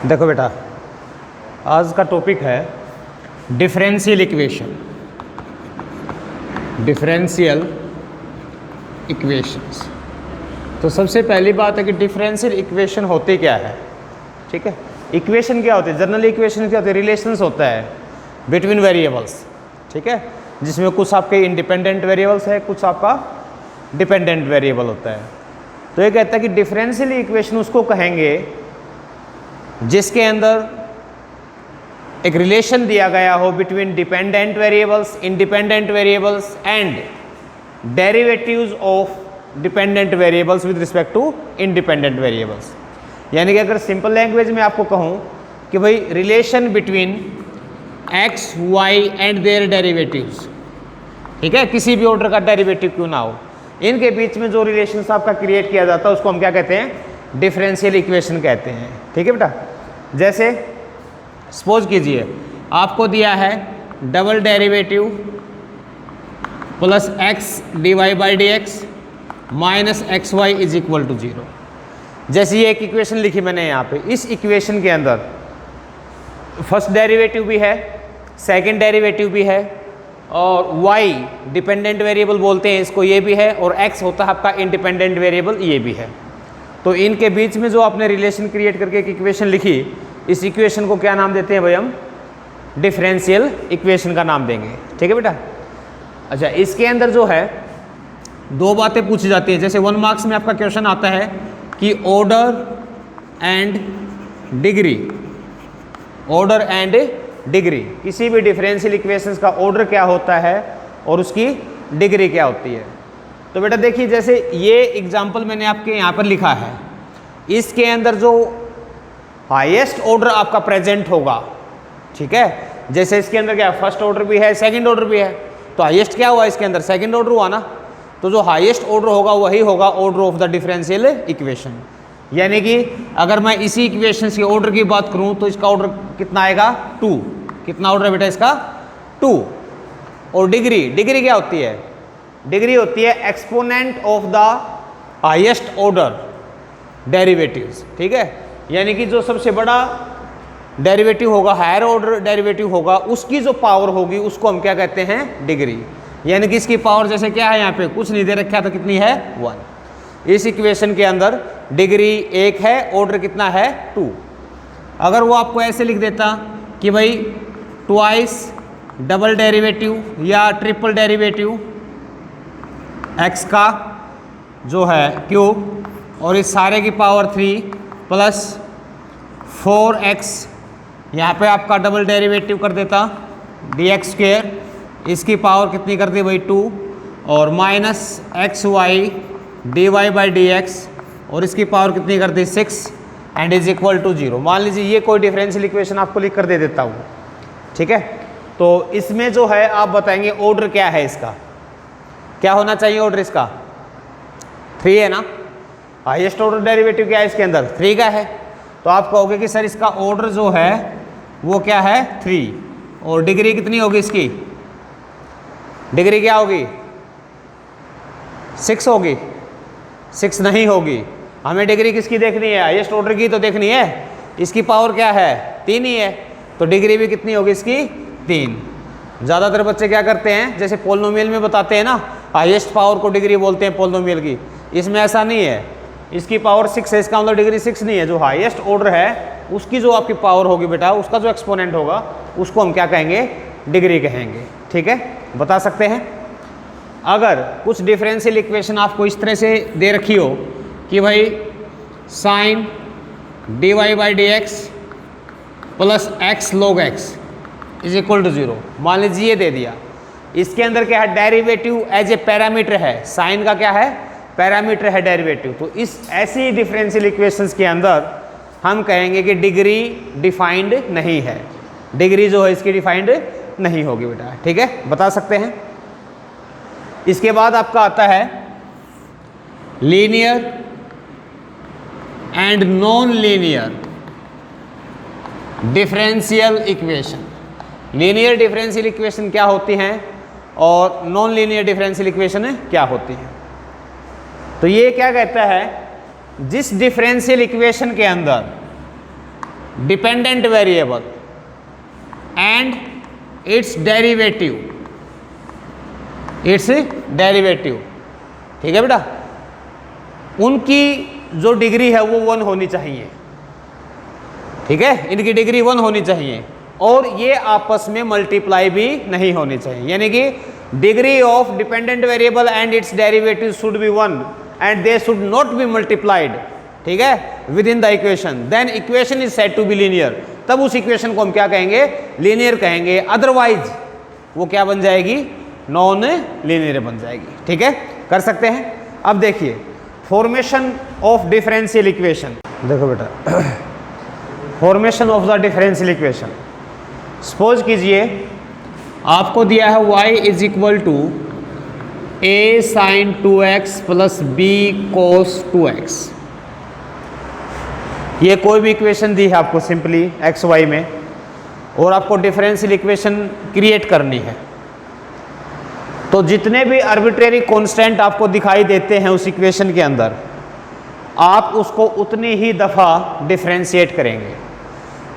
देखो बेटा, आज का टॉपिक है डिफरेंशियल इक्वेशन। Differential equations. तो सबसे पहली बात है कि डिफरेंशियल इक्वेशन होती क्या है। ठीक है, इक्वेशन क्या होती है? जनरल इक्वेशन क्या होती है? रिलेशंस होता है बिटवीन वेरिएबल्स। ठीक है, जिसमें कुछ आपके इंडिपेंडेंट वेरिएबल्स है, कुछ आपका डिपेंडेंट वेरिएबल होता है। तो ये कहता है कि डिफरेंशियल इक्वेशन उसको कहेंगे जिसके अंदर एक रिलेशन दिया गया हो between dependent variables, independent variables and derivatives of dependent variables with respect to independent variables. यानी कि अगर सिंपल लैंग्वेज में आपको कहूँ कि भाई relation between X Y and their derivatives, ठीक है, किसी भी ऑर्डर का डेरिवेटिव क्यों ना हो, इनके बीच में जो रिलेशन आपका क्रिएट किया जाता है उसको हम क्या कहते हैं? डिफरेंशियल इक्वेशन कहते हैं। ठीक है बेटा, जैसे सपोज कीजिए आपको दिया है double derivative plus X D Y by D X minus X Y is equal to 0। जैसे ये एक इक्वेशन लिखी मैंने यहाँ पे, इस इक्वेशन के अंदर फर्स्ट डेरिवेटिव भी है, सेकंड डेरिवेटिव भी है, और y डिपेंडेंट वेरिएबल बोलते हैं इसको, ये भी है, और x होता है आपका इंडिपेंडेंट वेरिएबल, ये भी है। तो इनके बीच में जो आपने रिलेशन क्रिएट करके एक इक्वेशन लिखी, इस इक्वेशन को क्या नाम देते हैं भाई? हम डिफरेंशियल इक्वेशन का नाम देंगे। ठीक है बेटा। अच्छा, इसके अंदर जो है दो बातें पूछी जाती हैं। जैसे 1 मार्क्स में आपका क्वेश्चन आता है कि order and degree, order and degree, किसी भी डिफरेंशियल इक्वेशंस का ऑर्डर क्या होता है और उसकी डिग्री क्या होती है। तो बेटा देखिए, जैसे ये एग्जांपल मैंने आपके यहाँ पर लिखा है, इसके अंदर जो हाईएस्ट ऑर्डर आपका प्रेजेंट होगा, ठीक है, जैसे इसके अंदर क्या फर्स्ट ऑर्डर भी है, सेकंड ऑर्डर भी है, तो हाईएस्ट क्या हुआ इसके अंदर? सेकंड ऑर्डर हुआ ना। तो जो हाईएस्ट ऑर्डर होगा वही होगा order of the differential equation. यानी कि अगर मैं इसी इक्वेशन के ऑर्डर की बात करूं तो इसका ऑर्डर कितना आएगा? 2। कितना ऑर्डर है बेटा इसका? 2। और डिग्री, डिग्री क्या होती है? डिग्री होती है exponent of the highest order derivatives. ठीक है, यानी कि जो सबसे बड़ा डेरिवेटिव होगा, हायर ऑर्डर डेरिवेटिव होगा, उसकी जो पावर होगी उसको हम क्या कहते हैं? डिग्री। यानी कि इसकी पावर जैसे क्या है, यहाँ पे कुछ नहीं दे रखा, तो कितनी है? 1। इस इक्वेशन के अंदर डिग्री 1 है, ऑर्डर कितना है? 2। अगर वो आपको ऐसे लिख देता कि भाई ट्वाइस डबल डेरिवेटिव या ट्रिपल डेरिवेटिव x का जो है क्यूब और इस सारे की पावर 3 प्लस 4x, यहाँ पे आपका डबल डेरिवेटिव कर देता dx², इसकी पावर कितनी कर दी भाई? 2, और minus X Y D Y by D X, और इसकी पावर कितनी कर दी? 6, एंड इज इक्वल टू 0। मान लीजिए ये कोई डिफरेंशियल इक्वेशन आपको लिख कर दे देता हूँ। ठीक है, तो इसमें जो है आप बताएंगे ऑर्डर क्या है इसका, क्या होना चाहिए ऑर्डर इसका? 3 है ना। हाईएस्ट ऑर्डर डेरिवेटिव क्या है इसके अंदर? 3 का है। तो आप कहोगे कि सर इसका ऑर्डर जो है वो क्या है? 3। और डिग्री कितनी होगी इसकी? डिग्री क्या होगी? 6 होगी? 6 नहीं होगी। हमें डिग्री किसकी देखनी है? हाईएस्ट ऑर्डर की तो देखनी है। इसकी पावर क्या है? 3 ही है, तो डिग्री भी कितनी होगी इसकी? 3। ज़्यादातर बच्चे क्या करते हैं, जैसे पोलिनोमियल में बताते हैं ना, हाईएस्ट पावर को डिग्री बोलते हैं पोलिनोमियल की। इसमें ऐसा नहीं है, इसकी पावर 6 है, इसका मतलब डिग्री 6 नहीं है। जो हाईएस्ट ऑर्डर है उसकी जो आपकी पावर होगी बेटा, उसका जो एक्सपोनेंट होगा उसको हम क्या कहेंगे? डिग्री कहेंगे। ठीक है, बता सकते हैं। अगर कुछ डिफरेंशियल इक्वेशन आपको इस तरह से दे रखी हो कि भाई sine D Y by D X plus X log X is equal to 0, मान लीजिए ये दे दिया। इसके अंदर क्या है? डेरिवेटिव एज ए पैरामीटर है। साइन का क्या है? पैरामीटर है डेरिवेटिव। तो इस ऐसी डिफरेंशियल इक्वेशंस के अंदर हम कहेंगे कि डिग्री डिफाइंड नहीं है। डिग्री जो है इसकी डिफाइंड नहीं होगी बेटा। ठीक है, बता सकते हैं। इसके बाद आपका आता है linear and non linear differential equation. Linear differential equation क्या होती हैं और नॉन लीनियर डिफरेंशियल इक्वेशन क्या होती हैं? तो ये क्या कहता है, जिस डिफरेंशियल इक्वेशन के अंदर dependent variable and its derivative, ठीक है बेटा, उनकी जो डिग्री है वो 1 होनी चाहिए, ठीक है, इनकी डिग्री 1 होनी चाहिए और ये आपस में मल्टीप्लाई भी नहीं होनी चाहिए, यानी कि degree of dependent variable and its derivative should be 1 and they should not be multiplied, ठीक है, with in the equation, then equation is said to be linear, तब उस इक्वेशन को हम क्या कहेंगे, लीनियर कहेंगे, अदरवाइज वो क्या बन जाएगी, नॉन लीनियर बन जाएगी, ठीक है, कर सकते हैं। अब देखिए फॉर्मेशन ऑफ डिफरेंशियल इक्वेशन, देखो बेटा formation of the differential equation, suppose कीजिए आपको दिया है y is equal to a sine 2x plus b cos 2x, ये कोई भी इक्वेशन दी है आपको सिंपली एक्स वाई में, और आपको डिफरेंशियल इक्वेशन क्रिएट करनी है, तो जितने भी आर्बिट्रेरी कांस्टेंट आपको दिखाई देते हैं उस इक्वेशन के अंदर, आप उसको उतनी ही दफ़ा डिफरेंशिएट करेंगे।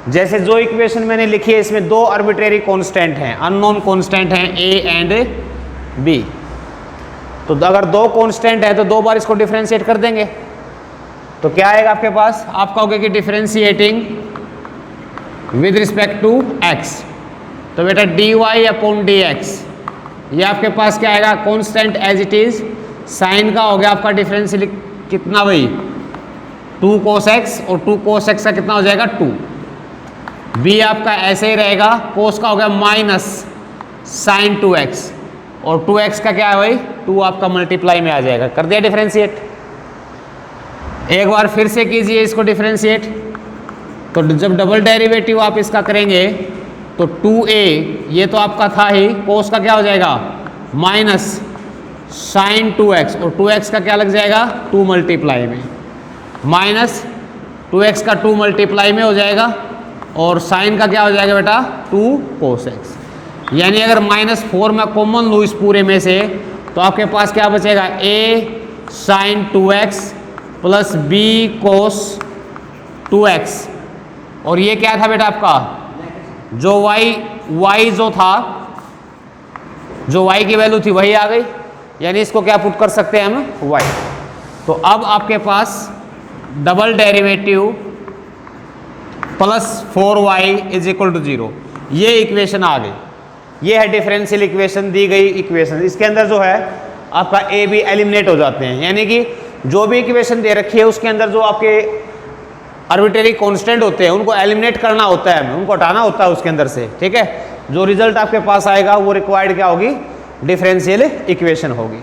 जैसे जो इक्वेशन मैंने लिखी है इसमें 2 आर्बिट्रेरी कांस्टेंट हैं, अननोन कांस्टेंट हैं a एंड b, तो अगर 2 कांस्टेंट है तो 2 बार इसको डिफरेंशिएट कर देंगे, तो क्या आएगा आपके पास, आप कहोगे कि differentiating with respect to x, तो बेटा dy अपॉन dx, ये आपके पास क्या आएगा, constant as it is, sine का हो गया आपका डिफरेंशियल कितना भाई 2 cos x, और 2 cos x का कितना हो जाएगा 2, b आपका ऐसे ही रहेगा, cos का हो गया माइनस साइन 2x, और 2x का क्या है भाई 2 आपका मल्टीप्लाई में आ जाएगा, कर दिया डिफरेंशिएट। एक बार फिर से कीजिए इसको डिफरेंशिएट, तो जब डबल डेरिवेटिव आप इसका करेंगे तो 2a ये तो आपका था ही, cos का क्या हो जाएगा माइनस साइन 2x, और 2x का क्या लग जाएगा 2 मल्टीप्लाई में, माइनस 2x का 2 मल्टीप्लाई में हो जाएगा, और साइन का क्या हो जाएगा बेटा 2 cos x, यानी अगर -4 में कॉमन लूँ इस पूरे में से, तो आपके पास क्या बचेगा a sine 2x plus b cos 2x, और ये क्या था बेटा आपका जो y जो था, जो y की वैल्यू थी वही आ गई, यानी इसको क्या पुट कर सकते हैं हम y, तो अब आपके पास double derivative plus 4y is equal to 0, ये इक्वेशन आ गई, ये है डिफरेंशियल इक्वेशन, दी गई इक्वेशन, इसके अंदर जो है आपका a b एलिमिनेट हो जाते हैं, यानी कि जो भी इक्वेशन दे रखी है उसके अंदर जो आपके आर्बिट्रेरी कांस्टेंट होते हैं उनको एलिमिनेट करना होता है, उनको हटाना होता है उसके अंदर से, ठीक है, जो रिजल्ट आपके पास आएगा वो रिक्वायर्ड क्या होगी, डिफरेंशियल इक्वेशन होगी।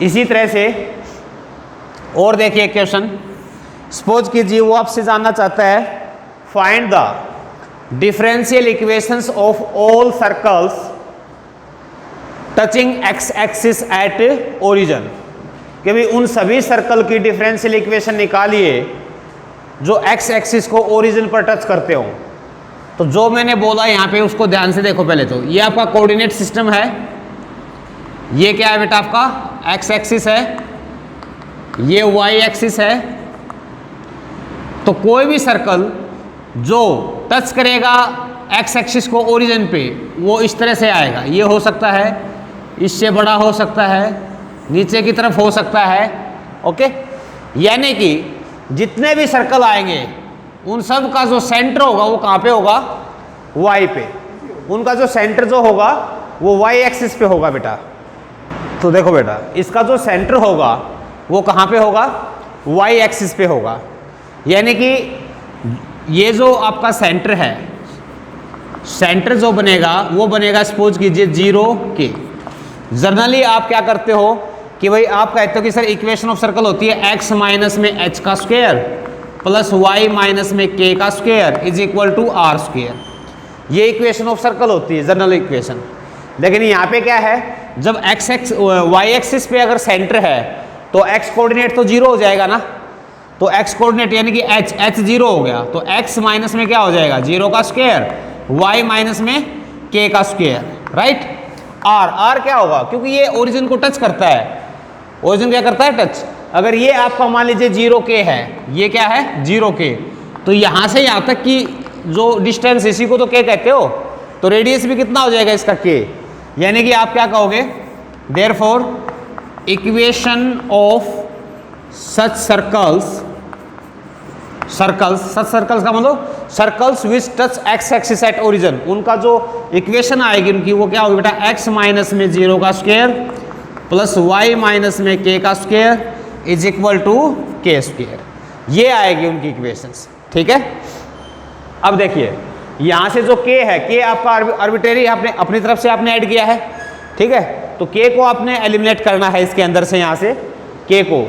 इसी तरह से और देखिए क्वेश्चन, सपोज कीजिए वो आपसे जानना चाहता है find the differential equations of all circles touching x axis at origin, कि भाई उन सभी सर्कल की डिफरेंशियल इक्वेशन निकालिए जो एक्स एक्सिस को ओरिजिन पर टच करते हो। तो जो मैंने बोला यहाँ पे उसको ध्यान से देखो, पहले तो ये आपका कोऑर्डिनेट सिस्टम है, ये क्या है बेटा आपका एक्स एक्सिस है, ये वाई एक्सिस है, तो कोई भी सर्कल जो टच करेगा एक्स एक्सिस को ओरिजिन पे वो इस तरह से आएगा, ये हो सकता है, इससे बड़ा हो सकता है, नीचे की तरफ हो सकता है, ओके, यानी कि जितने भी सर्कल आएंगे उन सब का जो सेंटर होगा वो कहाँ पे होगा, वाई पे, उनका जो सेंटर जो होगा वो वाई एक्सिस पे होगा बेटा। तो देखो बेटा इसका जो सेंटर होगा वो कहाँ पे होगा, वाई एक्सिस पे होगा, यानी कि ये जो आपका सेंटर है, सेंटर जो बनेगा वो बनेगा सपोज कीजिए 0 के। जनरली आप क्या करते हो कि भाई आप कहते हो कि सर इक्वेशन ऑफ सर्कल होती है x माइनस में h का स्क्वायर प्लस y माइनस में k का square is equal to r square, ये इक्वेशन ऑफ सर्कल होती है जनरल इक्वेशन। लेकिन यहाँ पे क्या है, जब y एक्सिस पे अगर सेंटर है तो x कोऑर्डिनेट तो 0 हो जाएगा ना, तो x कोऑर्डिनेट यानी कि h 0 हो गया, तो x माइनस में क्या हो जाएगा 0 का स्क्वायर, y माइनस में k का स्क्वायर, राइट। r क्या होगा, क्योंकि ये ओरिजिन को टच करता है, ओरिजिन क्या करता है टच, अगर ये आपका मान लीजिए 0 k है, ये क्या है 0 k, तो यहाँ से यहाँ तक की जो डिस्टेंस, इसी को तो के कहते हो, तो रेडियस भी कितना हो जाएगा इसका के। यानी कि आप क्या कहोगे, therefore equation of such circles का मतलब circles which touch x axis at origin, उनका जो इक्वेशन आएगी उनकी वो क्या होगी बेटा, एक्स माइनस में 0 का स्क्वायर प्लस वाई माइनस में के का स्क्वायर इज इक्वल टू के स्क्वायर, ये आएगी उनकी इक्वेशंस। ठीक है, अब देखिए यहाँ से जो के है, के आपका आर्बिट्रेरी आपने अपनी तरफ से आपने ऐड किया है। ठीक है, तो के को आपने एलिमिनेट करना है इसके अंदर से, यहाँ से के को,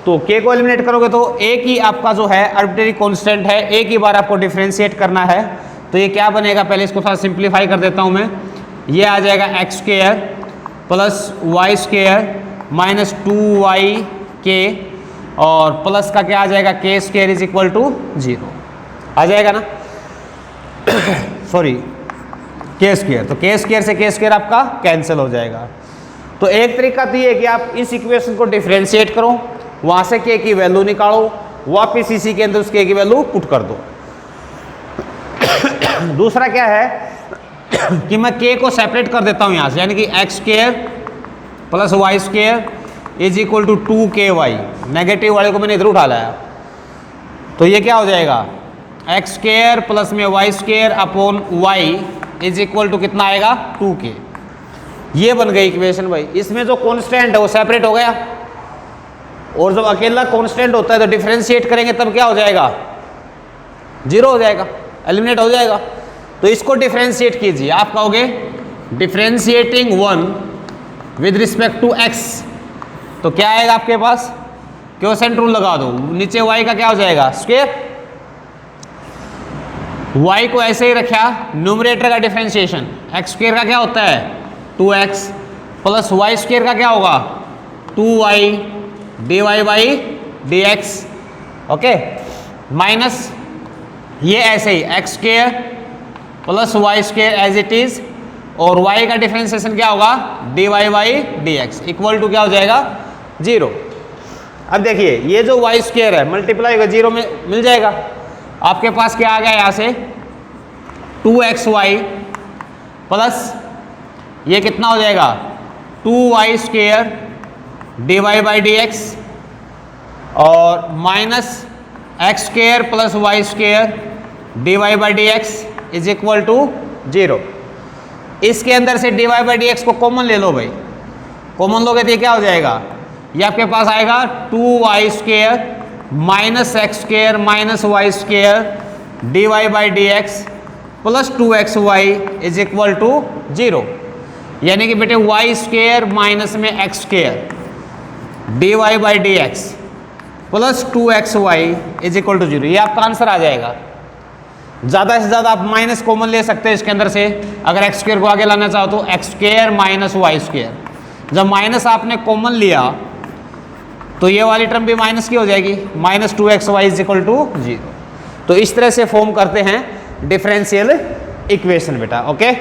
तो के को एलिमिनेट करोगे तो एक ही आपका जो है आर्बिट्रेरी कांस्टेंट है, एक ही बार आपको डिफरेंशिएट करना है। तो ये क्या बनेगा, पहले इसको थोड़ा सिंप्लीफाई कर देता हूँ मैं। ये आ जाएगा X square plus Y square minus 2y K, और प्लस का क्या आ जाएगा, K square is equal to 0 आ जाएगा ना सॉरी के स्क्वायर, तो के स्क्वायर से के स्क्वायर आपका कैंसिल हो जाएगा। तो एक तरीका तो ये है कि आप इस इक्वेशन को डिफरेंशिएट करो, वहाँ से के की वैल्यू निकालो, वापस इसी के अंदर उस के की वैल्यू पुट कर दो। दूसरा क्या है कि मैं के को सेपरेट कर देता हूँ यहाँ से, यानी कि X square plus Y square is equal to 2ky, negative वाले को मैंने इधर उठा लाया, तो ये क्या हो जाएगा, एक्स स्क्वायर प्लस में Y square upon Y is equal to कितना आएगा, 2k। ये बन गई इक्वेशन भाई। इसमें जो कांस्टेंट है वो सेपरेट हो गया, और जब अकेला कांस्टेंट होता है तो डिफरेंशिएट करेंगे तब क्या हो जाएगा, 0 हो जाएगा, एलिमिनेट हो जाएगा। तो इसको डिफरेंशिएट कीजिए, आप कहोगे differentiating 1 with respect to x, तो क्या आएगा आपके पास, क्वोशेंट रूल लगा दो, नीचे y का क्या हो जाएगा, स्क्वायर, y को ऐसे ही रखा, न्यूमरेटर का डिफरेंशिएशन, x स्क्वायर का क्या होता है 2x प्लस y स्क्वायर का क्या होगा 2y dy by dx, okay, minus ये ऐसे ही x square plus Y square as it is, और y का डिफरेंशिएशन क्या होगा dy by dx equal to क्या हो जाएगा 0। अब देखिए ये जो y स्क्वायर है मल्टीप्लाई होगा 0 में मिल जाएगा, आपके पास क्या आ गया यहाँ से 2xy प्लस ये कितना हो जाएगा 2y square dy by dx, और minus X square plus Y square dy by dx is equal to 0। इसके अंदर से dy बाई dx को कॉमन ले लो भाई, कॉमन लोगे तो ये क्या हो जाएगा, ये आपके पास आएगा 2y square minus X square minus Y square dy by dx plus 2xy is equal to 0। यानी कि बेटे वाई स्क्वायर माइनस में X square dy by dx plus 2xy is equal to 0, ये आपका आंसर आ जाएगा। ज़्यादा से ज़्यादा आप माइनस कॉमन ले सकते हैं इसके अंदर से, अगर एक्स स्क्वायर को आगे लाना चाहो तो X square minus Y square, जब माइनस आपने कॉमन लिया तो ये वाली टर्म भी माइनस की हो जाएगी, minus 2xy is equal to 0। तो इस तरह से फॉर्म करते हैं डिफरेंशियल इक्वेशन बेटा, ओके।